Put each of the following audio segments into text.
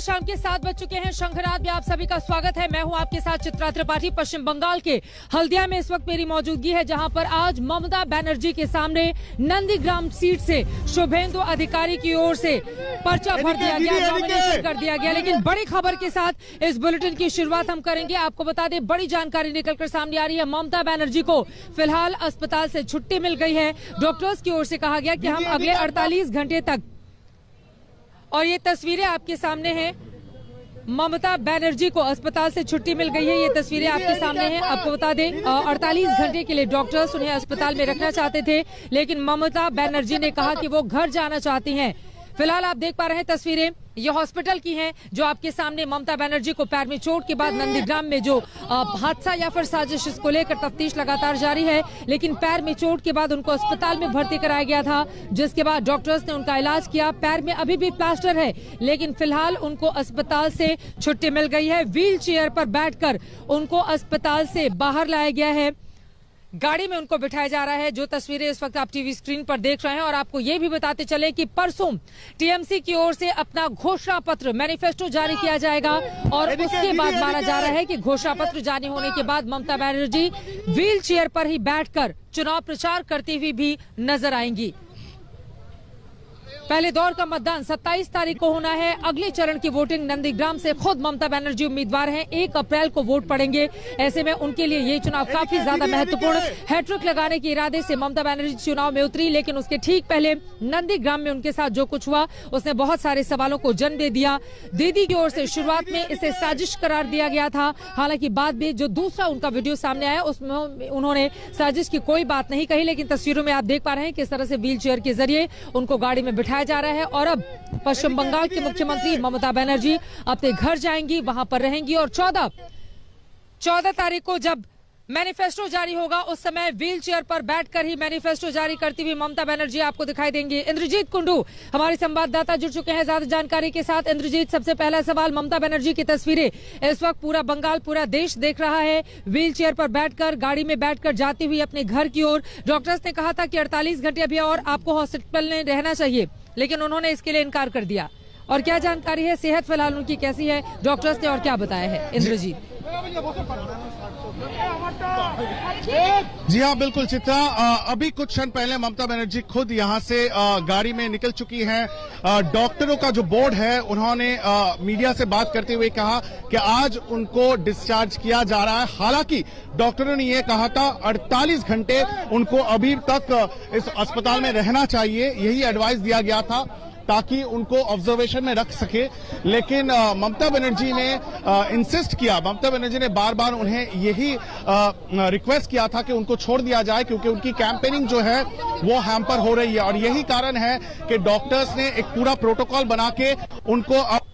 शाम के 7 बज चुके हैं। शंखनाद में आप सभी का स्वागत है। मैं हूं आपके साथ चित्रा त्रिपाठी। पश्चिम बंगाल के हल्दिया में इस वक्त मेरी मौजूदगी है, जहां पर आज ममता बनर्जी के सामने नंदीग्राम सीट से शुभेंदु अधिकारी की ओर से पर्चा भर दिया गया, नॉमिनेशन कर दिया गया। लेकिन बड़ी खबर के साथ इस बुलेटिन की शुरुआत हम करेंगे। आपको बता दें, बड़ी जानकारी निकलकर सामने आ रही है। ममता बनर्जी को फिलहाल अस्पताल से छुट्टी मिल गई है। डॉक्टर्स की ओर से कहा गया कि हम अगले 48 घंटे तक, और ये तस्वीरें आपके सामने हैं, ममता बनर्जी को अस्पताल से छुट्टी मिल गई है। ये तस्वीरें आपके सामने हैं। आपको बता दें, 48 घंटे के लिए डॉक्टर्स उन्हें अस्पताल में रखना चाहते थे, लेकिन ममता बनर्जी ने कहा कि वो घर जाना चाहती हैं। फिलहाल आप देख पा रहे हैं तस्वीरें, ये हॉस्पिटल की हैं, जो आपके सामने ममता बनर्जी को पैर में चोट के बाद नंदीग्राम में जो हादसा या फिर साजिश, इसको लेकर तफ्तीश लगातार जारी है। लेकिन पैर में चोट के बाद उनको अस्पताल में भर्ती कराया गया था, जिसके बाद डॉक्टर्स ने उनका इलाज किया। पैर में अभी भी प्लास्टर है, लेकिन फिलहाल उनको अस्पताल से छुट्टी मिल गई है। व्हील चेयर पर बैठकर उनको अस्पताल से बाहर लाया गया है, गाड़ी में उनको बिठाया जा रहा है। जो तस्वीरें इस वक्त आप टीवी स्क्रीन पर देख रहे हैं। और आपको ये भी बताते चले कि परसों टीएमसी की ओर से अपना घोषणा पत्र, मैनिफेस्टो जारी किया जाएगा, और उसके बाद माना जा रहा है कि घोषणा पत्र जारी होने के बाद ममता बनर्जी व्हील चेयर पर ही बैठकर चुनाव प्रचार करती हुई भी नजर आएंगी। पहले दौर का मतदान 27 तारीख को होना है। अगले चरण की वोटिंग नंदीग्राम से खुद ममता बनर्जी उम्मीदवार हैं। 1 अप्रैल को वोट पड़ेंगे। ऐसे में उनके लिए ये चुनाव काफी ज्यादा महत्वपूर्ण। हैट्रिक लगाने के इरादे से ममता बनर्जी चुनाव में उतरी, लेकिन उसके ठीक पहले नंदीग्राम में उनके साथ जो कुछ हुआ, उसने बहुत सारे सवालों को जन्म दे दिया। दीदी की ओर से शुरुआत में इसे साजिश करार दिया गया था। हालांकि बाद में जो दूसरा उनका वीडियो सामने आया, उसमें उन्होंने साजिश की कोई बात नहीं कही। लेकिन तस्वीरों में आप देख पा रहे हैं किस तरह से व्हील चेयर के जरिए उनको गाड़ी में बिठाया जा रहा है। और अब पश्चिम बंगाल की मुख्यमंत्री ममता बनर्जी अपने घर जाएंगी, वहां पर रहेंगी, और 14 तारीख को जब मैनिफेस्टो जारी होगा, उस समय व्हील चेयर पर बैठकर ही मैनिफेस्टो जारी करती हुई ममता बनर्जी आपको दिखाई देंगी। इंद्रजीत कुंडू हमारे संवाददाता जुड़ चुके हैं ज्यादा जानकारी के साथ। इंद्रजीत, सबसे पहला सवाल, ममता बनर्जी की तस्वीरें इस वक्त पूरा बंगाल, पूरा देश देख रहा है। व्हील चेयर पर बैठकर, गाड़ी में बैठकर जाती हुई अपने घर की ओर। डॉक्टर्स ने कहा था कि 48 घंटे अभी और आपको हॉस्पिटल में रहना चाहिए, लेकिन उन्होंने इसके लिए इनकार कर दिया। और क्या जानकारी है, सेहत फिलहाल उनकी कैसी है, डॉक्टर्स ने और क्या बताया है? इंद्रजीत। जी हाँ, बिल्कुल चित्रा, अभी कुछ क्षण पहले ममता बनर्जी खुद यहाँ से गाड़ी में निकल चुकी हैं। डॉक्टरों का जो बोर्ड है, उन्होंने मीडिया से बात करते हुए कहा कि आज उनको डिस्चार्ज किया जा रहा है। हालांकि डॉक्टरों ने ये कहा था 48 घंटे उनको अभी तक इस अस्पताल में रहना चाहिए, यही एडवाइस दिया गया था ताकि उनको ऑब्जर्वेशन में रख सके। लेकिन ममता बनर्जी ने इंसिस्ट किया, ममता बनर्जी ने बार बार उन्हें यही रिक्वेस्ट किया था कि उनको छोड़ दिया जाए, क्योंकि उनकी कैंपेनिंग जो है वो हैम्पर हो रही है। और यही कारण है कि डॉक्टर्स ने एक पूरा प्रोटोकॉल बना के उनको अब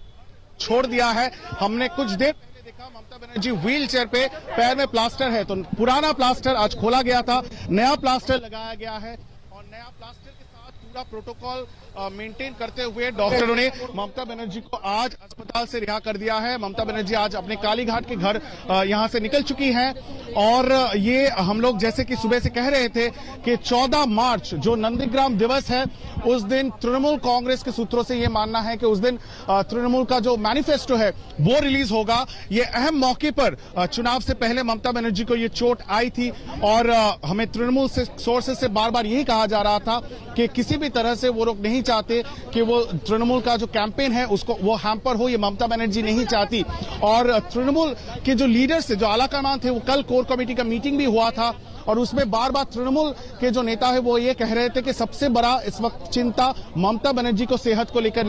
छोड़ दिया है। हमने कुछ देर पहले देखा ममता बनर्जी व्हील चेयर पे, पैर में प्लास्टर है, तो पुराना प्लास्टर आज खोला गया था, नया प्लास्टर लगाया गया है, और नया प्लास्टर के साथ पूरा प्रोटोकॉल मेंटेन करते हुए डॉक्टरों ने ममता बनर्जी को आज अस्पताल से रिहा कर दिया है। ममता बनर्जी आज अपने कालीघाट के घर यहां से निकल चुकी हैं। और ये हम लोग जैसे कि सुबह से कह रहे थे कि 14 मार्च जो नंदीग्राम दिवस है, उस दिन तृणमूल कांग्रेस के सूत्रों से ये मानना है कि उस दिन तृणमूल का जो मैनिफेस्टो है वो रिलीज होगा। ये अहम मौके पर चुनाव से पहले ममता बनर्जी को ये चोट आई थी, और हमें तृणमूल से सोर्सेस से बार बार यही कहा जा रहा था कि किसी भी तरह से वो लोग नहीं चाहते कि वो तृणमूल का जो कैंपेन है उसको वो हैम्पर हो, ये ममता बनर्जी नहीं चाहती। और तृणमूल के जो लीडर्स थे, जो आला कमान थे, वो कल कोर कमेटी का मीटिंग भी हुआ था, और उसमें बार बार तृणमूल के जो नेता है वो ये कह रहे थे कि सबसे बड़ा इस वक्त चिंता ममता बनर्जी को सेहत को लेकर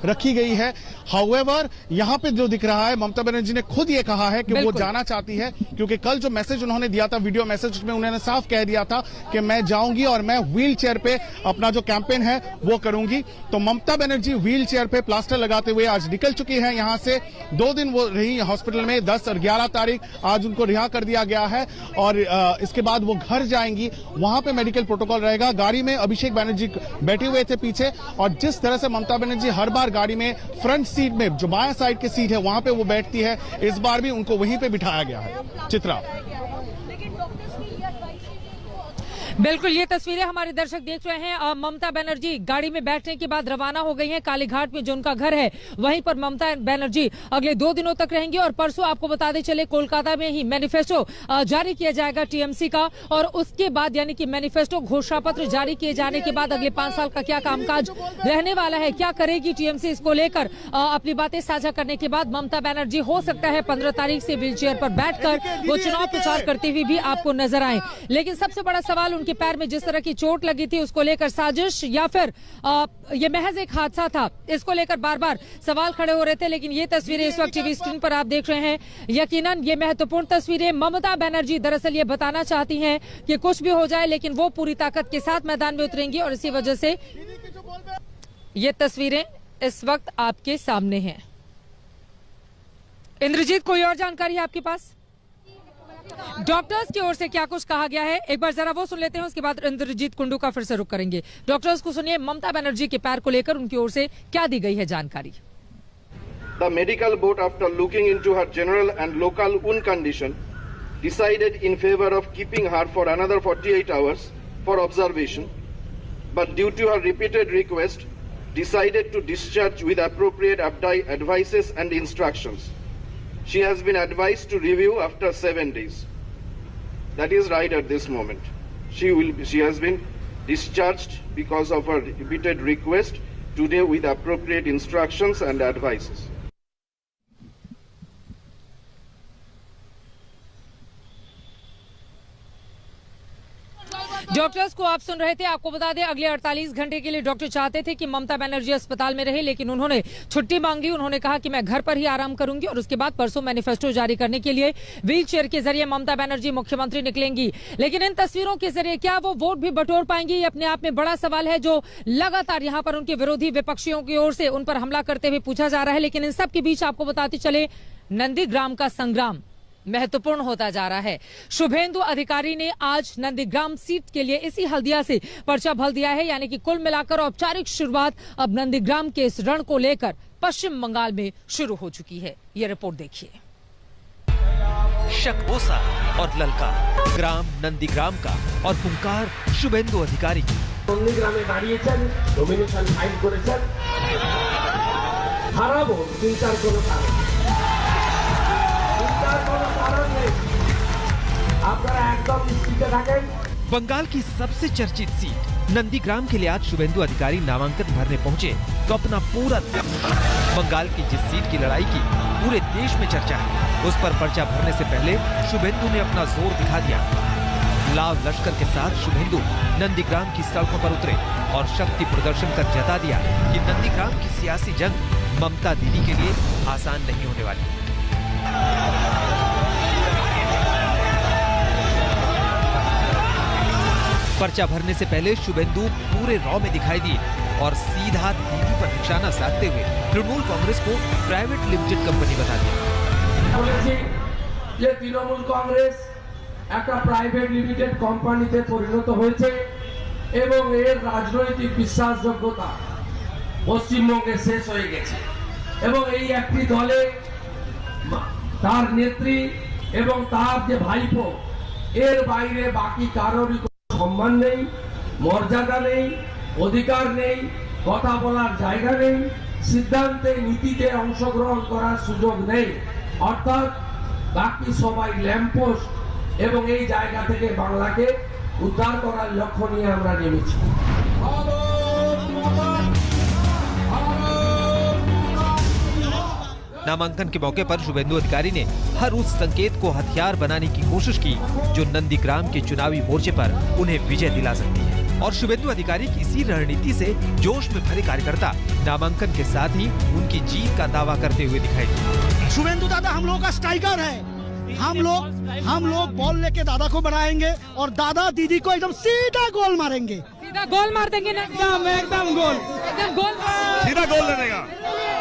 रखी गई है। हाउएवर, यहाँ पे जो दिख रहा है, ममता बनर्जी ने खुद ये कहा है कि वो जाना चाहती है, क्योंकि कल जो मैसेज उन्होंने दिया था, वीडियो मैसेज में उन्होंने साफ कह दिया था कि मैं जाऊंगी और मैं व्हील चेयर पे अपना जो कैंपेन है वो करूंगी। तो ममता बनर्जी व्हील चेयर पे प्लास्टर लगाते हुए आज निकल चुकी है यहाँ से। 2 दिन वो रही हॉस्पिटल में, 10 और 11 तारीख आज उनको रिहा कर दिया गया है, और इसके बाद वो घर जाएंगी। वहां पे मेडिकल प्रोटोकॉल रहेगा। गाड़ी में अभिषेक बनर्जी बैठे हुए थे पीछे, और जिस तरह से ममता बनर्जी हर बार गाड़ी में फ्रंट सीट में, जो बाएं साइड की सीट है, वहां पे वो बैठती है, इस बार भी उनको वहीं पे बिठाया गया है। चित्रा। बिल्कुल, ये तस्वीरें हमारे दर्शक देख रहे हैं। ममता बनर्जी गाड़ी में बैठने के बाद रवाना हो गई हैं। कालीघाट में जो उनका घर है वहीं पर ममता बनर्जी अगले 2 दिनों तक रहेंगी और परसों आपको बताते चले कोलकाता में ही मैनिफेस्टो जारी किया जाएगा टीएमसी का, और उसके बाद यानी कि मैनिफेस्टो घोषणा पत्र जारी किए जाने के बाद अगले 5 साल का क्या कामकाज रहने वाला है, क्या करेगी टीएमसी, इसको लेकर अपनी बातें साझा करने के बाद ममता बनर्जी हो सकता है 15 तारीख से व्हील चेयर पर बैठकर वो चुनाव प्रचार करते हुए भी आपको नजर आए। लेकिन सबसे बड़ा सवाल उनके पैर में जिस तरह की चोट लगी थी उसको लेकर साजिश या फिर ये महज एक हादसा था, इसको लेकर बार बार सवाल खड़े हो रहे थे। लेकिन ये तस्वीरें इस वक्त टीवी स्क्रीन पर आप देख रहे हैं, यकीनन ये महत्वपूर्ण तस्वीरें। ममता बनर्जी दरअसल ये बताना चाहती हैं कि कुछ भी हो जाए लेकिन वो पूरी ताकत के साथ मैदान में उतरेंगी, और इसी वजह से ये तस्वीरें इस वक्त आपके सामने हैं। इंद्रजीत, कोई और जानकारी है आपके पास? डॉक्टर्स की ओर से क्या कुछ कहा गया है, एक बार जरा वो सुन लेते हैं, उसके बाद इंद्रजीत कुंडू का फिर से रुख करेंगे। डॉक्टर्स को सुनिए, ममता बनर्जी के पैर को लेकर उनकी ओर से क्या दी गई है जानकारी। The medical board, after looking into her general and local wound condition, decided in favor of keeping her for another 48 hours for observation, but due to her repeated request, decided to discharge with appropriate advices and instructions. She has been advised to review after 7 days. That is right at this moment. She has been discharged because of her repeated request today with appropriate instructions and advices. Doctors को आप सुन रहे थे। आपको बता दें अगले 48 घंटे के लिए डॉक्टर चाहते थे कि ममता बनर्जी अस्पताल में रहे, लेकिन उन्होंने छुट्टी मांगी। उन्होंने कहा कि मैं घर पर ही आराम करूंगी और उसके बाद परसों मैनिफेस्टो जारी करने के लिए व्हील चेयर के जरिए ममता बनर्जी मुख्यमंत्री निकलेंगी। लेकिन इन तस्वीरों के जरिए क्या वो वोट भी बटोर पाएंगी, ये अपने आप में बड़ा सवाल है, जो लगातार यहाँ पर उनके विरोधी विपक्षियों की ओर से उन पर हमला करते हुए पूछा जा रहा है। लेकिन इन सब के बीच आपको बताते चले, नंदीग्राम का संग्राम महत्वपूर्ण होता जा रहा है। शुभेंदु अधिकारी ने आज नंदीग्राम सीट के लिए इसी हल्दिया से पर्चा भर दिया है, यानी कि कुल मिलाकर औपचारिक शुरुआत अब नंदीग्राम के इस रण को लेकर पश्चिम बंगाल में शुरू हो चुकी है। ये रिपोर्ट देखिए। शकबोसा और ललका ग्राम नंदीग्राम का और हुंकार शुभेंदु अधिकारी की। नंदीग्रामे दाঁড়িয়েছেন, ডোমিনেশন ফাইল করেছেন, হারাবো চিন্তার কোনো কারণ बंगाल की सबसे चर्चित सीट नंदीग्राम के लिए आज शुभेंदु अधिकारी नामांकन भरने पहुंचे तो अपना पूरा बंगाल की जिस सीट की लड़ाई की पूरे देश में चर्चा है, उस पर पर्चा भरने से पहले शुभेंदु ने अपना जोर दिखा दिया। लाव लश्कर के साथ शुभेंदु नंदीग्राम की सड़कों पर उतरे और शक्ति प्रदर्शन कर जता दिया कि नंदीग्राम की सियासी जंग ममता दीदी के लिए आसान नहीं होने वाली। पर्चा भरने से पहले शुभेंदु पूरे रॉ में दिखाई दिए और सीधा दीदी पर निशाना साधते हुए तृणमूल कांग्रेस को प्राइवेट लिमिटेड कंपनी बता दिया। ये तृणमूल कांग्रेस একটা প্রাইভেট লিমিটেড কোম্পানিতে পরিণত হয়েছে এবং এর রাজনৈতিক বিশ্বাসযোগ্যতা পশ্চিমবঙ্গে শেষ হয়ে গেছে এবং এই একটি দলে তার নেত্রী এবং তার যে ভাইপো এর বাইরে বাকি কারোরই সম্মান নেই, মর্যাদা নেই, অধিকার নেই, কথা বলার জায়গা নেই, সিদ্ধান্তে নীতিতে অংশগ্রহণ করার সুযোগ নেই। অর্থাৎ বাকি সবাই ল্যাম্পপোস্ট এবং এই জায়গা থেকে বাংলাকে উদ্ধার করার লক্ষ্য নিয়ে আমরা নেমেছি। नामांकन के मौके पर शुभेंदु अधिकारी ने हर उस संकेत को हथियार बनाने की कोशिश की जो नंदीग्राम के चुनावी मोर्चे पर उन्हें विजय दिला सकती है। और शुभेंदु अधिकारी की इसी रणनीति से जोश में भरे कार्यकर्ता नामांकन के साथ ही उनकी जीत का दावा करते हुए दिखाई दिए। शुभेंदु दादा हम लोगों का स्ट्राइकर है, हम लोग बॉल लेके दादा को बनाएंगे और दादा दीदी को एकदम सीधा गोल मारेंगे। सीधा गोल मार देंगे ना? एकदम गोल, सीधा गोल दे देगा।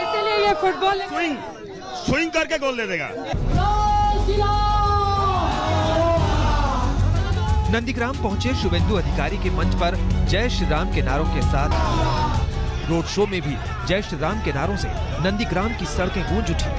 इसीलिए ये फुटबॉल स्विंग करके गोल दे देगा। नंदीग्राम पहुंचे शुभेंदु अधिकारी के मंच पर जय श्री राम के नारों के साथ रोड शो में भी जय श्री राम के नारों से नंदीग्राम की सड़कें गूंज उठी।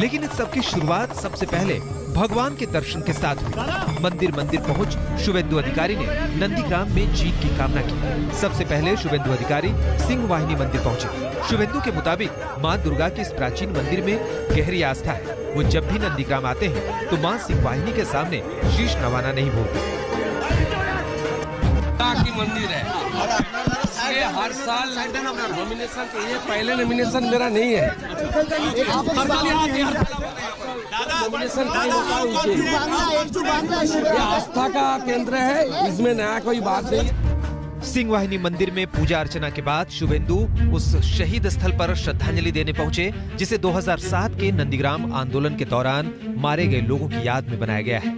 लेकिन इस सब की शुरुआत सबसे पहले भगवान के दर्शन के साथ हुई। मंदिर मंदिर पहुंच शुभेंदु अधिकारी ने नंदीग्राम में जीत की कामना की। सबसे पहले शुभेंदु अधिकारी सिंह वाहिनी मंदिर पहुंचे। शुभेंदु के मुताबिक मां दुर्गा के इस प्राचीन मंदिर में गहरी आस्था है। वो जब भी नंदीग्राम आते हैं तो मां सिंह वाहिनी के सामने शीश नवाना नहीं भूलते। की मंदिर है, ये हर साल नॉमिनेशन, ये पहले नॉमिनेशन मेरा नहीं है। नॉमिनेशन नहीं होता उनके, ये आस्था का केंद्र है, इसमें नया कोई बात नहीं। सिंह वाहिनी मंदिर में पूजा अर्चना के बाद शुभेंदु उस शहीद स्थल पर श्रद्धांजलि देने पहुंचे, जिसे 2007 के नंदीग्राम आंदोलन के दौरान मारे गए लोगों की याद में बनाया गया है।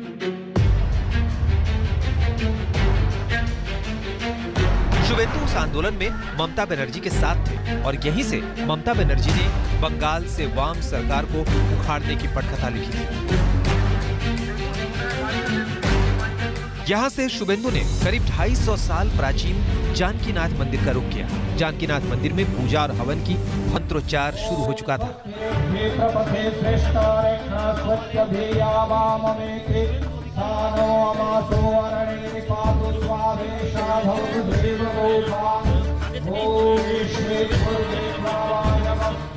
शुभेंदु उस आंदोलन में ममता बनर्जी के साथ थे और यहीं से ममता बनर्जी ने बंगाल से वाम सरकार को उखाड़ने की पटकथा लिखी थी। यहाँ से शुभेंदु ने करीब 250 साल प्राचीन जानकीनाथ मंदिर का रुख किया। जानकीनाथ मंदिर में पूजा और हवन की मंत्रोच्चार शुरू हो चुका था।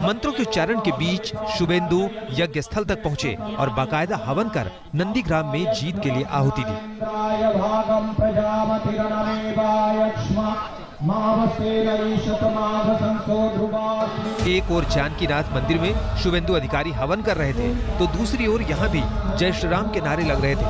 मंत्रों के उच्चारण के बीच शुभेंदु यज्ञ स्थल तक पहुंचे और बाकायदा हवन कर नंदीग्राम में जीत के लिए आहुति दी। एक ओर जानकीनाथ मंदिर में शुभेंदु अधिकारी हवन कर रहे थे तो दूसरी ओर यहाँ भी जय श्री राम के नारे लग रहे थे।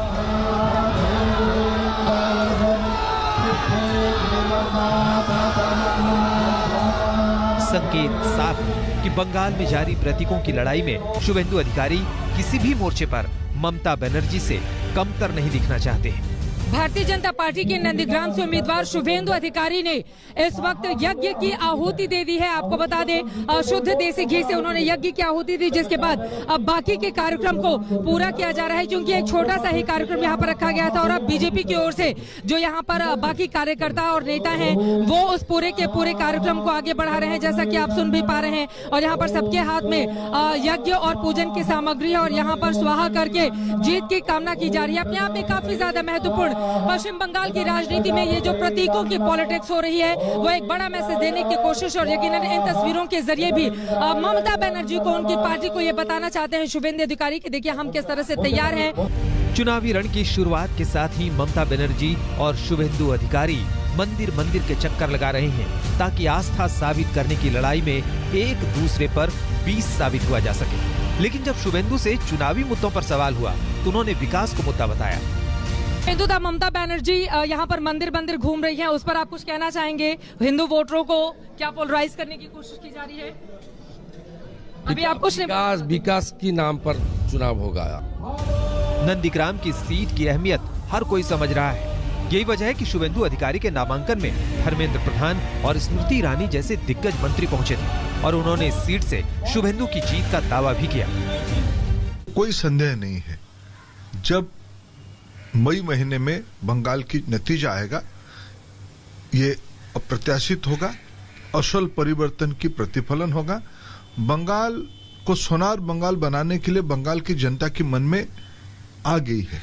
संकेत साफ है कि बंगाल में जारी प्रतीकों की लड़ाई में शुभेंदु अधिकारी किसी भी मोर्चे पर ममता बनर्जी से कमतर नहीं दिखना चाहते हैं। भारतीय जनता पार्टी के नंदीग्राम से उम्मीदवार शुभेंदु अधिकारी ने इस वक्त यज्ञ की आहुति दे दी है। आपको बता दें, शुद्ध देसी घी से उन्होंने यज्ञ की आहुति दी, जिसके बाद अब बाकी के कार्यक्रम को पूरा किया जा रहा है, क्योंकि एक छोटा सा ही कार्यक्रम यहाँ पर रखा गया था और अब बीजेपी की ओर से जो यहाँ पर बाकी कार्यकर्ता और नेता हैं वो उस पूरे के पूरे कार्यक्रम को आगे बढ़ा रहे हैं, जैसा कि आप सुन भी पा रहे हैं। और यहाँ पर सबके हाथ में यज्ञ और पूजन की सामग्री है और यहाँ पर स्वाहा करके जीत की कामना की जा रही है। अपने आप में काफी ज्यादा महत्वपूर्ण पश्चिम बंगाल की राजनीति में ये जो प्रतीकों की पॉलिटिक्स हो रही है वो एक बड़ा मैसेज देने की कोशिश, और यकीनन इन तस्वीरों के जरिए भी ममता बनर्जी को, उनकी पार्टी को ये बताना चाहते हैं शुभेंदु अधिकारी कि देखिए हम किस तरह से तैयार हैं। चुनावी रण की शुरुआत के साथ ही ममता बनर्जी और शुभेंदु अधिकारी मंदिर मंदिर के चक्कर लगा रहे हैं ताकि आस्था साबित करने की लड़ाई में एक दूसरे पर 20 साबित हुआ जा सके। लेकिन जब शुभेंदु से चुनावी मुद्दों पर सवाल हुआ तो उन्होंने विकास को मुद्दा बताया। हिंदू ममता बनर्जी यहाँ पर मंदिर मंदिर घूम रही हैं, उस पर आप कुछ कहना चाहेंगे? हिंदू वोटरों को क्या पोलराइज करने की कोशिश की जा रही है? अभी आप कुछ विकास की नाम पर चुनाव होगा। नंदीग्राम की सीट की अहमियत हर कोई समझ रहा है। यही वजह है कि शुभेंदु अधिकारी के नामांकन में धर्मेंद्र प्रधान और स्मृति ईरानी जैसे दिग्गज मंत्री पहुंचे थे और उन्होंने इस सीट से शुभेंदु की जीत का दावा भी किया। कोई संदेह नहीं है, जब मई महीने में बंगाल की नतीजा आएगा ये अप्रत्याशित होगा, असल परिवर्तन की प्रतिफलन होगा। बंगाल को सोनार बंगाल बनाने के लिए बंगाल की जनता की मन में आ गई है।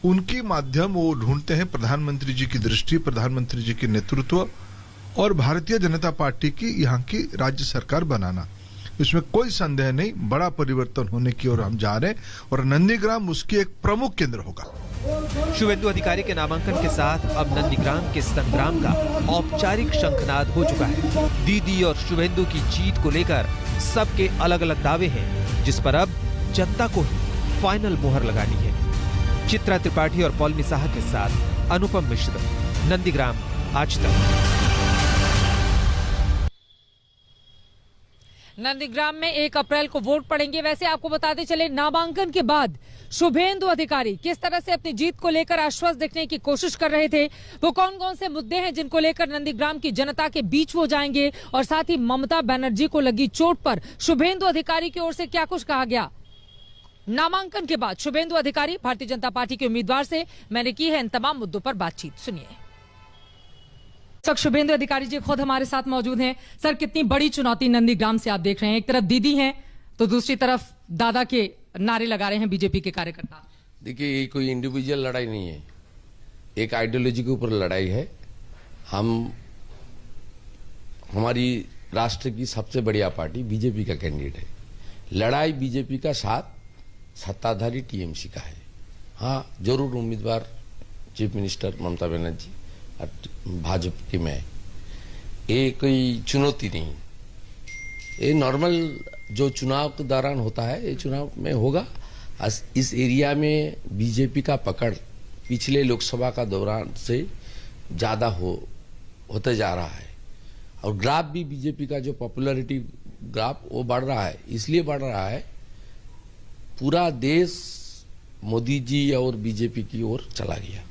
उनकी माध्यम वो ढूंढते हैं प्रधानमंत्री जी की दृष्टि, प्रधानमंत्री जी की नेतृत्व और भारतीय जनता पार्टी की यहाँ की राज्य सरकार बनाना। इसमें कोई संदेह नहीं, बड़ा परिवर्तन होने की ओर हम जा रहे हैं और नंदीग्राम उसकी एक प्रमुख केंद्र होगा। शुभेंदु अधिकारी के नामांकन के साथ अब नंदीग्राम के संग्राम का औपचारिक शंखनाद हो चुका है। दीदी और शुभेंदु की जीत को लेकर सबके अलग अलग दावे हैं, जिस पर अब जनता को ही फाइनल मुहर लगानी है। चित्रा त्रिपाठी और पौलमी साहा के साथ अनुपम मिश्र, नंदीग्राम, आज तक। नंदीग्राम में 1 अप्रैल को वोट पड़ेंगे। वैसे आपको बताते चले, नामांकन के बाद शुभेंदु अधिकारी किस तरह से अपनी जीत को लेकर आश्वस्त दिखने की कोशिश कर रहे थे, वो कौन कौन से मुद्दे हैं जिनको लेकर नंदीग्राम की जनता के बीच वो जाएंगे, और साथ ही ममता बनर्जी को लगी चोट पर शुभेंदु अधिकारी की ओर से क्या कुछ कहा गया। नामांकन के बाद शुभेंदु अधिकारी भारतीय जनता पार्टी के उम्मीदवार से मैंने की है इन तमाम मुद्दों पर बातचीत। सुनिए। सर, शुभेंदु अधिकारी जी खुद हमारे साथ मौजूद हैं। सर, कितनी बड़ी चुनौती नंदीग्राम से आप देख रहे हैं? एक तरफ दीदी हैं तो दूसरी तरफ दादा के नारे लगा रहे हैं बीजेपी के कार्यकर्ता। देखिए, ये कोई इंडिविजुअल लड़ाई नहीं है, एक आइडियोलॉजी के ऊपर लड़ाई है। हमारी राष्ट्र की सबसे बढ़िया पार्टी बीजेपी का कैंडिडेट है। लड़ाई बीजेपी का साथ सत्ताधारी टीएमसी का है। हाँ, जरूर उम्मीदवार चीफ मिनिस्टर ममता बनर्जी और भाजपा की मैं, ये कोई चुनौती नहीं, ये नॉर्मल जो चुनाव के दौरान होता है, ये चुनाव में होगा। इस एरिया में बीजेपी का पकड़ पिछले लोकसभा का दौरान से ज्यादा होते जा रहा है, और ग्राफ भी बीजेपी का जो पॉपुलैरिटी ग्राफ वो बढ़ रहा है। इसलिए बढ़ रहा है, पूरा देश मोदी जी और बीजेपी की ओर चला गया।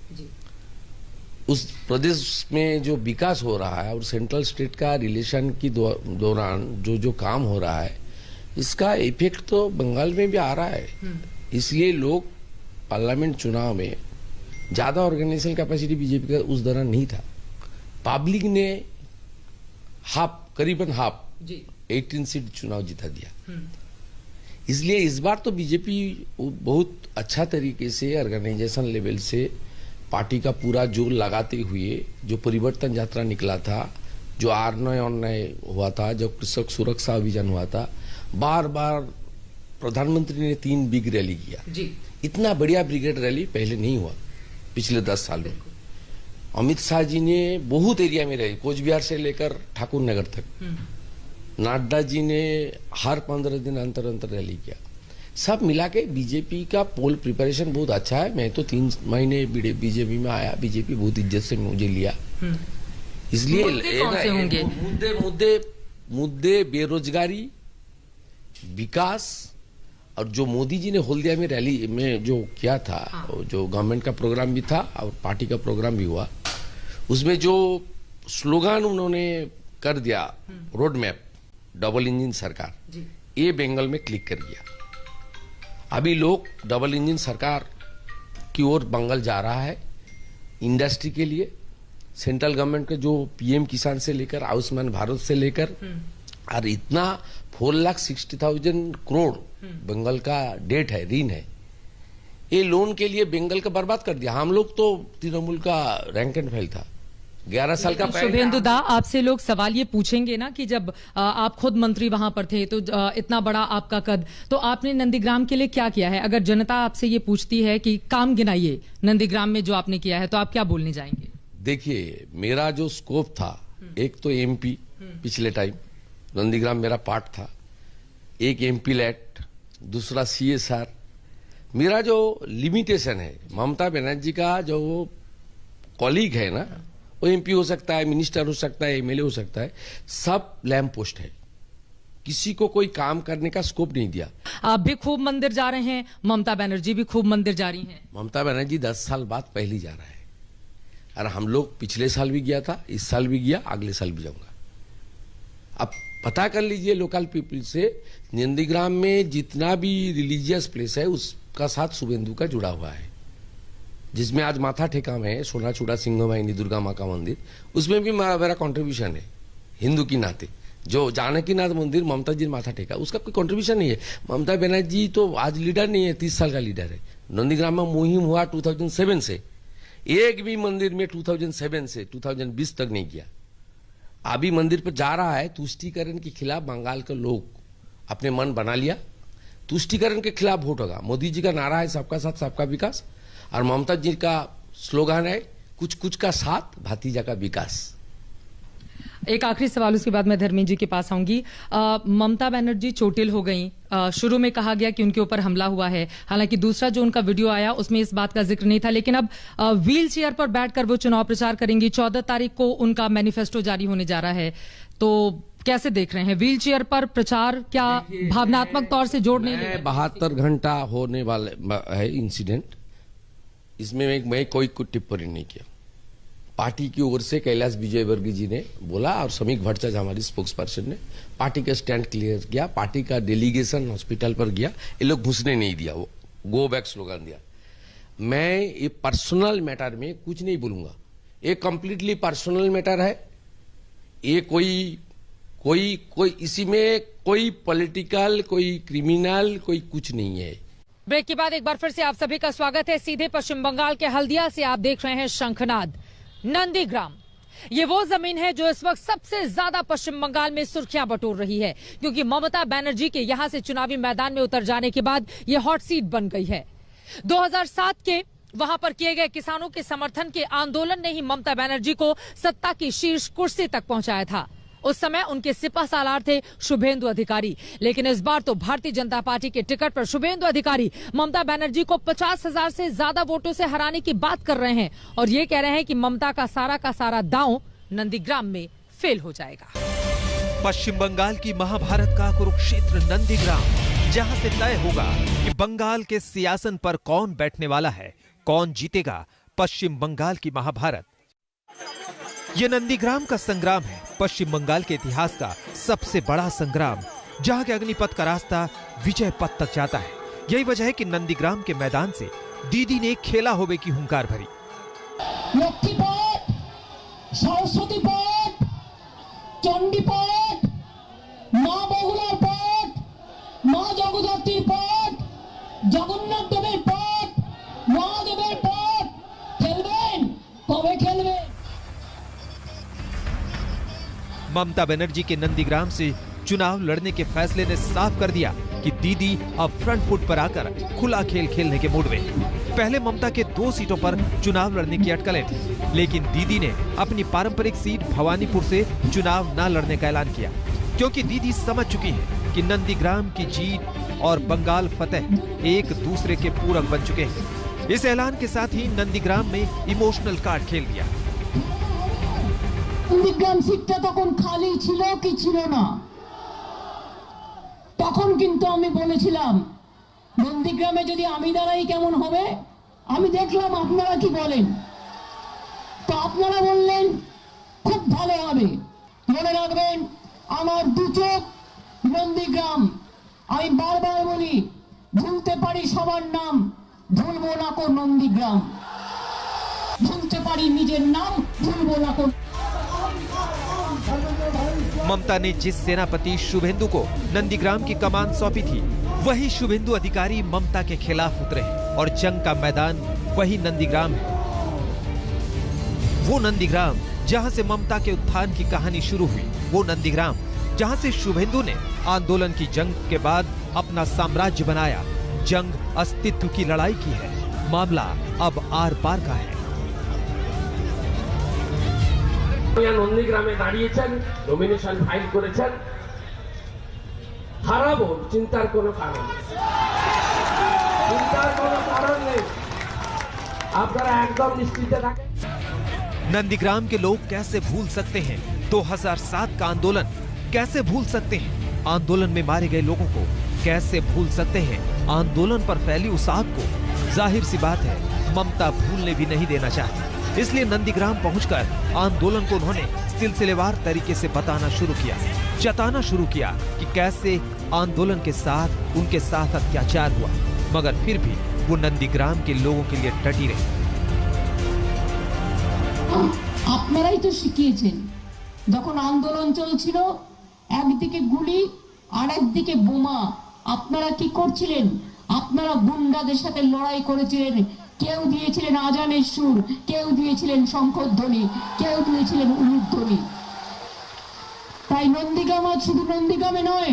उस प्रदेश में जो विकास हो रहा है और सेंट्रल स्टेट का रिलेशन की दौरान जो काम हो रहा है, इसका इफेक्ट तो बंगाल में भी आ रहा है। इसलिए लोग पार्लियामेंट चुनाव में ज्यादा ऑर्गेनाइजेशन कैपेसिटी बीजेपी का उस दौरान नहीं था। पब्लिक ने करीबन हाफ 18 सीट चुनाव जिता दिया। इसलिए इस बार तो बीजेपी बहुत अच्छा तरीके से ऑर्गेनाइजेशन लेवल से पार्टी का पूरा जोर लगाते हुए जो परिवर्तन यात्रा निकला था, जो R9 हुआ था, जो कृषक सुरक्षा अभियान हुआ था, बार बार प्रधानमंत्री ने 3 बिग रैली किया। इतना बढ़िया ब्रिगेड रैली पहले नहीं हुआ पिछले 10 साल में। अमित शाह जी ने बहुत एरिया में रही, कोच बिहार से लेकर ठाकुर नगर तक। नड्डा जी ने हर 15 दिन अंतर रैली किया। सब मिला के बीजेपी का पोल प्रिपरेशन बहुत अच्छा है। मैं तो 3 महीने बीजेपी में आया, बीजेपी बहुत इज्जत से मुझे लिया। इसलिए मुद्दे बेरोजगारी, विकास, और जो मोदी जी ने हल्दिया में रैली में जो किया था, जो गवर्नमेंट का प्रोग्राम भी था और पार्टी का प्रोग्राम भी हुआ, उसमें जो स्लोगन उन्होंने कर दिया, रोड मैप, डबल इंजन सरकार, ये बंगाल में क्लिक कर गया। अभी लोग डबल इंजन सरकार की ओर बंगाल जा रहा है। इंडस्ट्री के लिए सेंट्रल गवर्नमेंट के जो पीएम किसान से लेकर आयुष्मान भारत से लेकर और इतना 4,60,000 करोड़ बंगाल का डेट है, ऋण है, ये लोन के लिए बंगाल का बर्बाद कर दिया। हम लोग तो तृणमूल का रैंक एंड फाइल था, 11 साल का। शुभेंदु दा, आपसे लोग सवाल ये पूछेंगे ना कि जब आप खुद मंत्री वहां पर थे, तो इतना बड़ा आपका कद, तो आपने नंदीग्राम के लिए क्या किया है? अगर जनता आपसे ये पूछती है कि काम गिनाइए नंदीग्राम में जो आपने किया है, तो आप क्या बोलने जाएंगे? देखिए, मेरा जो स्कोप था, एक तो एमपी पिछले टाइम नंदीग्राम मेरा पार्ट था, एक एमपी लैट, दूसरा CSR। मेरा जो लिमिटेशन है, ममता बनर्जी का जो कॉलीग है ना, वो एमपी हो सकता है, मिनिस्टर हो सकता है, एमएलए हो सकता है, सब लैंप पोस्ट है, किसी को कोई काम करने का स्कोप नहीं दिया। आप भी खूब मंदिर जा रहे हैं, ममता बनर्जी भी खूब मंदिर जा रही हैं। ममता बनर्जी 10 साल बाद पहली जा रहा है, और हम लोग पिछले साल भी गया था, इस साल भी गया, अगले साल भी जाऊंगा। अब पता कर लीजिए लोकल पीपल से, नंदीग्राम में जितना भी रिलीजियस प्लेस है उसका साथ शुभेंदु का जुड़ा हुआ है, जिसमें आज माथा टेका में सोनाचूड़ा सिंहवाहिनी दुर्गा माँ का मंदिर, उसमें भी मेरा कंट्रीब्यूशन है हिंदू की नाते। जो जानकीनाथ मंदिर ममता जी ने माथा टेका, उसका कोई कंट्रीब्यूशन नहीं है। ममता बनर्जी तो आज लीडर नहीं है, 30 साल का लीडर है। नंदीग्राम में मुहिम हुआ 2007 से, एक भी मंदिर में 2007 से 2020 तक नहीं किया। अभी मंदिर पर जा रहा है, तुष्टीकरण के खिलाफ बंगाल के लोग अपने मन बना लिया, तुष्टीकरण के खिलाफ वोट होगा। मोदी जी का नारा है सबका साथ सबका विकास, और ममता जी का स्लोगन है कुछ कुछ का साथ भातीजा का विकास। एक आखिरी सवाल, उसके बाद मैं धर्मेंद्र जी के पास आऊंगी। ममता बनर्जी चोटिल हो गई। शुरू में कहा गया कि उनके ऊपर हमला हुआ है, हालांकि दूसरा जो उनका वीडियो आया उसमें इस बात का जिक्र नहीं था, लेकिन अब व्हील चेयर पर बैठकर वो चुनाव प्रचार करेंगी। 14 तारीख को उनका मैनिफेस्टो जारी होने जा रहा है, तो कैसे देख रहे हैं व्हील चेयर पर प्रचार? क्या भावनात्मक तौर से जोड़ने 72 घंटा होने वाले है इंसिडेंट, इसमें मैं कोई टिप्पणी नहीं किया। पार्टी की ओर से कैलाश विजयवर्गीय जी ने बोला, और समीक भट्टाचार्य हमारी स्पोक्स पर्सन ने पार्टी का स्टैंड क्लियर किया। पार्टी का डेलीगेशन हॉस्पिटल पर गया, ये लोग घुसने नहीं दिया, वो गो बैक स्लोगन दिया। मैं ये पर्सनल मैटर में कुछ नहीं बोलूंगा, ये कंप्लीटली पर्सनल मैटर है। ये कोई इसी में कोई पॉलिटिकल, कोई क्रिमिनल, कोई कुछ नहीं है। ब्रेक के बाद एक बार फिर से आप सभी का स्वागत है। सीधे पश्चिम बंगाल के हल्दिया से आप देख रहे हैं शंखनाद। नंदीग्राम ये वो जमीन है जो इस वक्त सबसे ज्यादा पश्चिम बंगाल में सुर्खियां बटोर रही है, क्योंकि ममता बनर्जी के यहां से चुनावी मैदान में उतर जाने के बाद ये हॉट सीट बन गई है। 2007 के वहां पर किए गए किसानों के समर्थन के आंदोलन ने ही ममता बनर्जी को सत्ता की शीर्ष कुर्सी तक पहुंचाया था। उस समय उनके सिपह सालार थे शुभेंदु अधिकारी, लेकिन इस बार तो भारतीय जनता पार्टी के टिकट पर शुभेंदु अधिकारी ममता बनर्जी को 50,000 से ज्यादा वोटों से हराने की बात कर रहे हैं और ये कह रहे हैं कि ममता का सारा दांव नंदीग्राम में फेल हो जाएगा। पश्चिम बंगाल की महाभारत का कुरुक्षेत्र नंदीग्राम, जहां से तय होगा कि बंगाल के सियासन पर कौन बैठने वाला है, कौन जीतेगा पश्चिम बंगाल की महाभारत। ये नंदीग्राम का संग्राम है पश्चिम बंगाल के इतिहास का सबसे बड़ा संग्राम, जहां के अग्निपथ का रास्ता विजय पथ तक जाता है। यही वजह है कि नंदीग्राम के मैदान से दीदी ने खेला होवे की हुंकार भरी। लक्ष्मी पथ, सरस्वती पथ, चंडी पथ, मां बहुलार पथ, मां जगदात्रीर पथ, जगन्नाथ देवेर पथ, महादेवेर पथ, खेलबेन कबे खेलबेन। ममता बनर्जी के नंदीग्राम से चुनाव लड़ने के फैसले ने साफ कर दिया कि दीदी अब फ्रंट फुट पर आकर खुला खेल खेलने के मूड में। पहले ममता के 2 सीटों पर चुनाव लड़ने की अटकलें थी, लेकिन दीदी ने अपनी पारंपरिक सीट भवानीपुर से चुनाव न लड़ने का ऐलान किया, क्योंकि दीदी समझ चुकी है कि नंदीग्राम की जीत और बंगाल फतेह एक दूसरे के पूरक बन चुके हैं। इस ऐलान के साथ ही नंदीग्राम में इमोशनल कार्ड खेल दिया। नंदीग्राम सीटটা তখন খালি ছিল কি ছিল না, তখন কিন্তু আমি বলেছিলাম নন্দীগ্রামে যদি আমি দাঁড়াই কেমন হবে। আমি দেখলাম আপনারা কি বলেন, তো আপনারা বললেন খুব ভালো হবে। মনে রাখবেন আমার দু চোখ নন্দীগ্রাম। আমি বারবার বলি ভুলতে পারি সবার নাম, ভুলবো না কো নন্দীগ্রাম। ভুলতে পারি নিজের নাম, ভুলবো না কো। ममता ने जिस सेनापति शुभेंदु को नंदीग्राम की कमान सौंपी थी, वही शुभेंदु अधिकारी ममता के खिलाफ उतरे हैं और जंग का मैदान वही नंदीग्राम है। वो नंदीग्राम जहां से ममता के उत्थान की कहानी शुरू हुई, वो नंदीग्राम जहां से शुभेंदु ने आंदोलन की जंग के बाद अपना साम्राज्य बनाया, जंग अस्तित्व की लड़ाई की है। मामला अब आर पार का है। নন্দীগ্রামে দাঁড়িয়েছেন, নমিনেশন ফাইল করেছেন, হারাবো চিন্তার কোনো কারণ নেই, চিন্তার কোনো কারণ নেই, আপনারা একদম নিশ্চিত থাকেন। नंदीग्राम के लोग कैसे भूल सकते हैं 2007 का आंदोलन, कैसे भूल सकते हैं आंदोलन में मारे गए लोगों को, कैसे भूल सकते हैं आंदोलन पर फैली उस आग को। जाहिर सी बात है ममता भूलने भी नहीं देना चाहती, इसलिए नंदीग्राम पहुंचकर आंदोलन को उन्होंने सिलसिलेवार तरीके से बताना शुरू किया, जताना शुरू किया कि कैसे आंदोलन के साथ उनके साथ अत्याचार हुआ, मगर फिर भी वो नंदीग्राम के लोगों के लिए डटी रही। আপনারাই তো শিখিয়েছেন, যখন আন্দোলন চলছিল একদিকে গুলি আর একদিকে বোমা, আপনারা কি করছিলেন? আপনারা গুন্ডাদের সাথে লড়াই করেছিলেন। কেউ দিয়েছিলেন আজানের সুর, কেউ দিয়েছিলেন শঙ্খধ্বনি, কেউ দিয়েছিলেন উলুধ্বনি। তাই নন্দীগ্রাম আজ শুধু নন্দীগ্রামে নয়,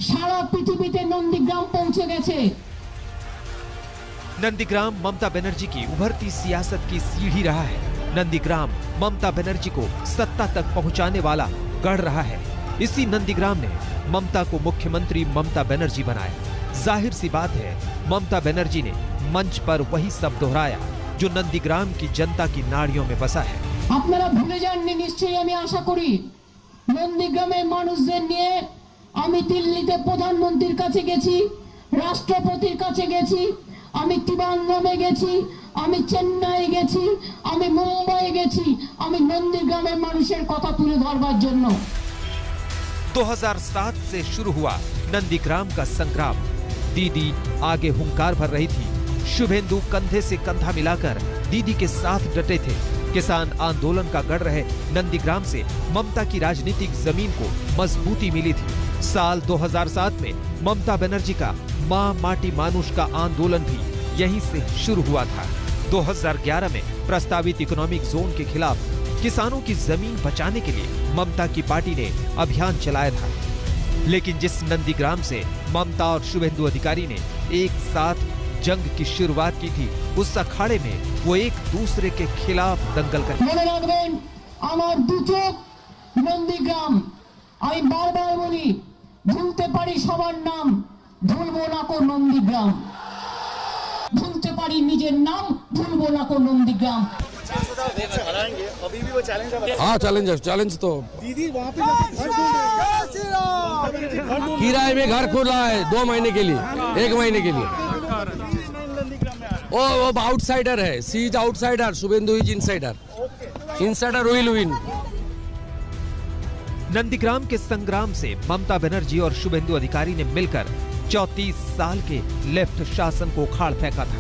সারা পৃথিবীতে নন্দীগ্রাম পৌঁছে গেছে। नंदीग्राम ममता बनर्जी की उभरती सियासत की सीढ़ी रहा है। नंदीग्राम ममता बनर्जी को सत्ता तक पहुंचाने वाला गढ़ रहा है। इसी नंदीग्राम ने ममता को मुख्यमंत्री ममता बनर्जी बनाया। जाहिर सी बात है ममता बनर्जी ने मंच पर वही सब दोहराया जो नंदीग्राम की जनता की नाड़ियों में बसा है। আপনারা ভুলে যাননি নিশ্চয়ই, আমি আশা করি নন্দীগ্রামের মানুষদের নিয়ে আমি দিল্লিতে প্রধানমন্ত্রীর কাছে গেছি, রাষ্ট্রপতির কাছে গেছি, আমি ত্রিবান্দ্রমে গেছি, আমি চেন্নাই গেছি, আমি মুম্বাই গেছি, আমি নন্দীগ্রামের মানুষের কথা তুলে ধরবার জন্য। 2007 से शुरू हुआ नंदीग्राम का संग्राम। दीदी आगे हुंकार भर रही थी, शुभेंदु कंधे से कंधा मिलाकर दीदी के साथ डटे थे। किसान आंदोलन का गढ़ रहे नंदीग्राम से ममता की राजनीतिक जमीन को मजबूती मिली थी। साल 2007 में ममता बनर्जी का माँ माटी मानुष का आंदोलन भी यहीं से शुरू हुआ था। 2011 में प्रस्तावित इकोनॉमिक जोन के खिलाफ किसानों की जमीन बचाने के लिए ममता की पार्टी ने अभियान चलाया था। लेकिन जिस नंदीग्राम से ममता और शुभेंदु अधिकारी ने एक साथ जंग की शुरुआत की थी, उस अखाड़े में वो एक दूसरे के खिलाफ दंगल कर মনে রাখবেন আমার দু চোখ নন্দীগ্রাম। আমি বারবার বলি ভুলতে পারি সবার নাম, ভুলবো না কো নন্দীগ্রাম। ভুলতে পারি নিজের নাম, ভুলবো না কো নন্দীগ্রাম। हाँ चैलेंज तो दीदी वहाँ पे किराए में घर खोला है 2 महीने के लिए, 1 महीने के लिए। वो आउटसाइडर है, she is outsider, Suvendu is insider will win. Nandigram के संग्राम से ममता बनर्जी और शुभेंदु अधिकारी ने मिलकर 34 साल के लेफ्ट शासन को उखाड़ फेंका था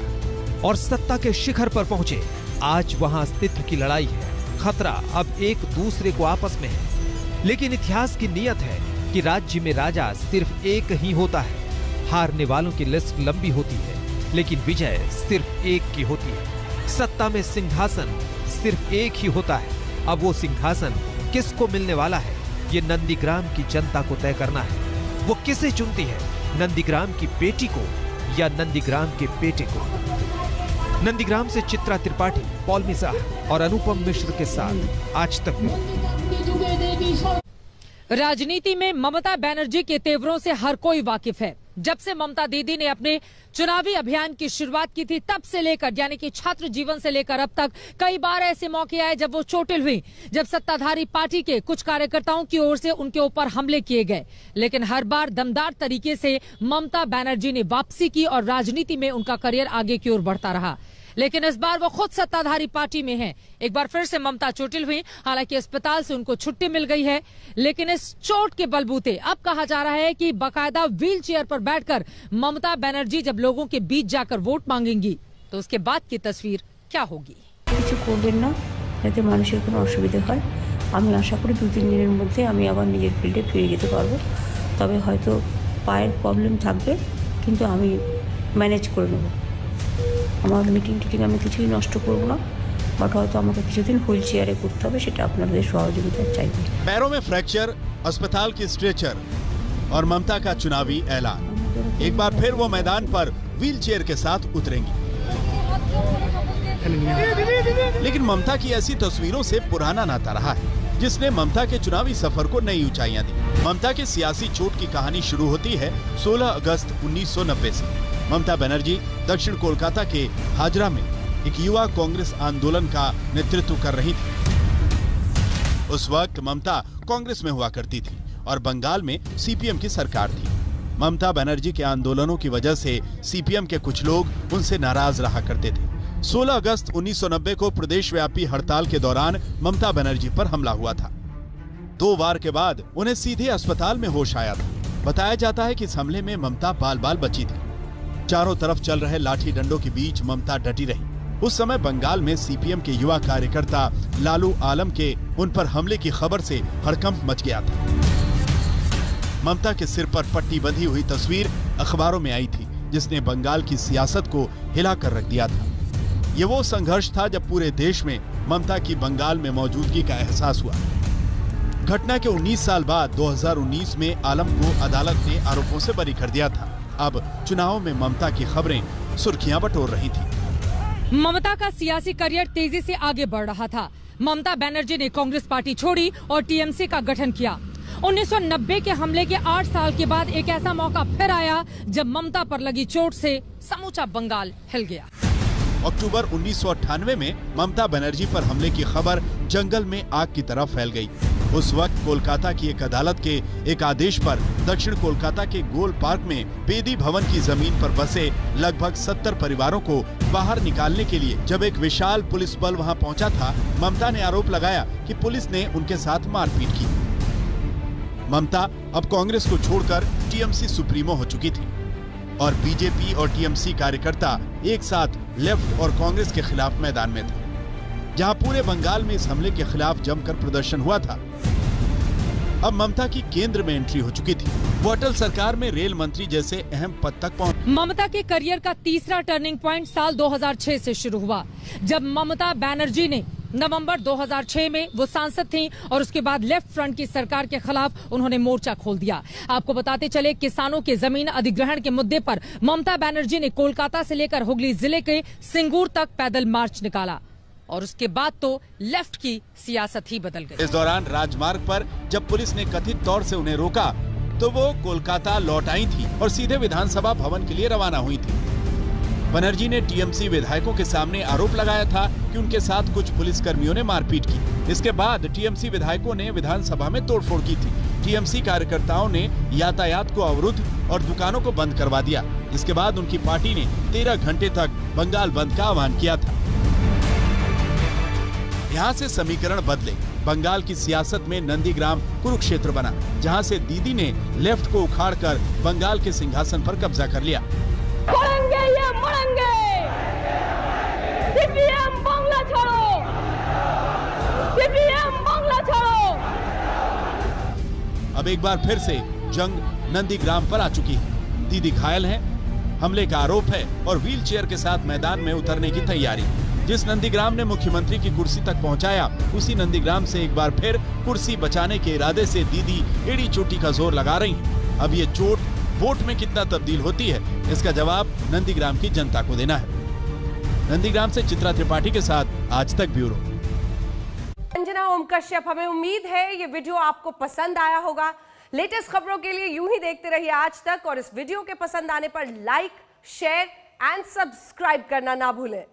और सत्ता के शिखर पर पहुंचे। आज वहां अस्तित्व की लड़ाई है, खतरा अब एक दूसरे को आपस में है। लेकिन इतिहास की नियत है कि राज्य में राजा सिर्फ एक ही होता है। हारने वालों की लिस्ट लंबी होती है, लेकिन विजय सिर्फ एक की होती है। सत्ता में सिंहासन सिर्फ एक ही होता है। अब वो सिंहासन किसको मिलने वाला है, ये नंदीग्राम की जनता को तय करना है। वो किसे चुनती है, नंदीग्राम की बेटी को या नंदीग्राम के बेटे को। नंदीग्राम से चित्रा त्रिपाठी, पॉल मिसाह और अनुपम मिश्र के साथ आज तक। राजनीति में ममता बनर्जी के तेवरों से हर कोई वाकिफ है। जब से ममता दीदी ने अपने चुनावी अभियान की शुरुआत की थी, तब से लेकर यानी कि छात्र जीवन से लेकर अब तक कई बार ऐसे मौके आए जब वो चोटिल हुई, जब सत्ताधारी पार्टी के कुछ कार्यकर्ताओं की ओर से उनके ऊपर हमले किए गए। लेकिन हर बार दमदार तरीके से ममता बनर्जी ने वापसी की और राजनीति में उनका करियर आगे की ओर बढ़ता रहा। लेकिन इस बार वो खुद सत्ताधारी पार्टी में हैं। एक बार फिर से ममता चोटिल हुई, हालांकि अस्पताल से उनको छुट्टी मिल गई है। लेकिन इस चोट के बलबूते अब कहा जा रहा है कि बाकायदा व्हील चेयर पर बैठकर ममता बनर्जी जब लोगों के बीच जाकर वोट मांगेंगी तो उसके बाद की तस्वीर क्या होगी। কিছু করবেন না যাতে মানুষের কোনো অসুবিধা হয়। আমি আশা করি 2-3 দিনের মধ্যে আমি আবার নিজের ফিল্ডে ফিরে যেতে পারবো। তবে হয়তো পায়ের প্রবলেম থাকবে, কিন্তু আমি ম্যানেজ করে নেব। আমার মিটিং আমি কিছুই নষ্ট করব না, বাট হয়তো আমাকে কিছুদিন হুইল চেয়ারে করতে হবে, সেটা আপনাদের সহযোগিতা চাইবে। पैरों में फ्रैक्चर, अस्पताल की स्ट्रेचर और ममता का चुनावी ऐलान। एक बार फिर वो मैदान पर व्हील चेयर के साथ उतरेंगी। लेकिन ममता की ऐसी तस्वीरों से पुराना नाता रहा है, जिसने ममता के चुनावी सफर को नई ऊंचाइयां दी। ममता की सियासी चोट की कहानी शुरू होती है 16 अगस्त 1990 से। ममता बनर्जी दक्षिण कोलकाता के हाजरा में एक युवा कांग्रेस आंदोलन का नेतृत्व कर रही थी। उस वक्त ममता कांग्रेस में हुआ करती थी और बंगाल में सीपीएम की सरकार थी। ममता बनर्जी के आंदोलनों की वजह से सीपीएम के कुछ लोग उनसे नाराज रहा करते थे। 16 अगस्त 1990 को प्रदेश व्यापी हड़ताल के दौरान ममता बनर्जी पर हमला हुआ था। 2 वार के बाद उन्हें सीधे अस्पताल में होश आया था। बताया जाता है कि इस हमले में ममता बाल बाल बची थी। चारों तरफ चल रहे लाठी डंडों के बीच ममता डटी रही। उस समय बंगाल में सीपीएम के युवा कार्यकर्ता लालू आलम के उन पर हमले की खबर से हड़कंप मच गया था। ममता के सिर पर पट्टी बंधी हुई तस्वीर अखबारों में आई थी, जिसने बंगाल की सियासत को हिलाकर रख दिया था। ये वो संघर्ष था जब पूरे देश में ममता की बंगाल में मौजूदगी का एहसास हुआ। घटना के 19 साल बाद 2019 में आलम को अदालत ने आरोपों से बरी कर दिया था। अब चुनाव में ममता की खबरें सुर्खियां बटोर रही थी। ममता का सियासी करियर तेजी से आगे बढ़ रहा था। ममता बनर्जी ने कांग्रेस पार्टी छोड़ी और टीएमसी का गठन किया। 1990 के हमले के 8 साल के बाद एक ऐसा मौका फिर आया जब ममता पर लगी चोट से समूचा बंगाल हिल गया। अक्टूबर 1998 में ममता बनर्जी पर हमले की खबर जंगल में आग की तरह फैल गई। उस वक्त कोलकाता की एक अदालत के एक आदेश पर दक्षिण कोलकाता के गोल पार्क में बेदी भवन की जमीन पर बसे लगभग 70 परिवारों को बाहर निकालने के लिए जब एक विशाल पुलिस बल वहां पहुंचा था, ममता ने आरोप लगाया कि पुलिस ने उनके साथ मारपीट की। ममता अब कांग्रेस को छोड़कर टीएमसी सुप्रीमो हो चुकी थी और बीजेपी और टीएमसी कार्यकर्ता एक साथ लेफ्ट और कांग्रेस के खिलाफ मैदान में थे। जहां पूरे बंगाल में इस हमले के खिलाफ जमकर प्रदर्शन हुआ था, अब ममता की केंद्र में एंट्री हो चुकी थी। वो अटल सरकार में रेल मंत्री जैसे अहम पद तक पहुंचे। ममता के करियर का तीसरा टर्निंग पॉइंट साल 2006 से शुरू हुआ, जब ममता बनर्जी ने नवंबर 2006 में वो सांसद थीं और उसके बाद लेफ्ट फ्रंट की सरकार के खिलाफ उन्होंने मोर्चा खोल दिया। आपको बताते चले, किसानों के जमीन अधिग्रहण के मुद्दे पर ममता बनर्जी ने कोलकाता से लेकर हुगली जिले के सिंगूर तक पैदल मार्च निकाला और उसके बाद तो लेफ्ट की सियासत ही बदल गई। इस दौरान राजमार्ग पर जब पुलिस ने कथित तौर से उन्हें रोका तो वो कोलकाता लौट आई थी और सीधे विधानसभा भवन के लिए रवाना हुई थी। बनर्जी ने टीएमसी विधायकों के सामने आरोप लगाया था कि उनके साथ कुछ पुलिसकर्मियों ने मारपीट की। इसके बाद टीएमसी विधायकों ने विधानसभा में तोड़फोड़ की थी। टीएमसी कार्यकर्ताओं ने यातायात को अवरुद्ध और दुकानों को बंद करवा दिया। इसके बाद उनकी पार्टी ने 13 घंटे तक बंगाल बंद का आह्वान किया था। यहाँ से समीकरण बदले। बंगाल की सियासत में नंदीग्राम कुरुक्षेत्र बना, जहाँ से दीदी ने लेफ्ट को उखाड़कर बंगाल के सिंहासन पर कब्जा कर लिया। मरेंगे ये मरेंगे, सीपीएम बांग्ला छोड़ो, सीपीएम बांग्ला छोड़ो। अब एक बार फिर से जंग नंदीग्राम पर आ चुकी है। दीदी घायल हैं, हमले का आरोप है और व्हीलचेयर के साथ मैदान में उतरने की तैयारी। जिस नंदीग्राम ने मुख्यमंत्री की कुर्सी तक पहुंचाया, उसी नंदीग्राम से एक बार फिर कुर्सी बचाने के इरादे से दीदी एड़ी चोटी का जोर लगा रही हैं। अब ये चोट वोट में कितना तब्दील होती है, इसका जवाब नंदीग्राम की जनता को देना है। नंदीग्राम से चित्रा त्रिपाठी के साथ आज तक ब्यूरो। अंजना ओम कश्यप, हमें उम्मीद है ये वीडियो आपको पसंद आया होगा। लेटेस्ट खबरों के लिए यूं ही देखते रहिए आज तक और इस वीडियो के पसंद आने पर लाइक, शेयर एंड सब्सक्राइब करना ना भूलें।